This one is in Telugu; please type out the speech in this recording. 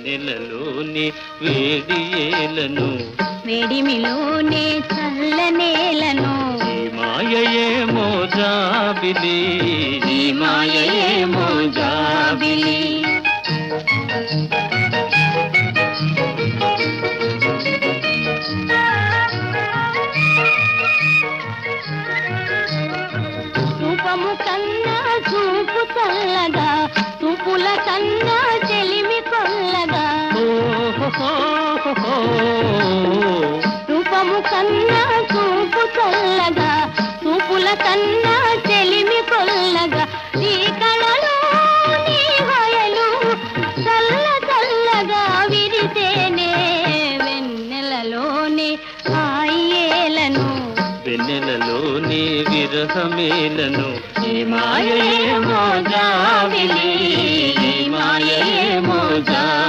నెలలోని వేడియేలను వేడిమిలోనే చల్లనేలను ఈ మాయయేమో జాబిలి ఈ మాయయేమో జాబిలి రూపము కన్నా చూపు చల్లగా చూపుల కన్నా చెలిమి కొల్లగా రూపము కన్నా చూపు చల్లగా చూపుల కన్నా చెలిమి కొల్లగా ఈ కళలో నీ హయలు చల్ల చల్లగా విరితేనే వెన్నెలలోనే హాయేలను వెన్నెలలోని విరహమేలను ఈ మాయయేమో జాబిలి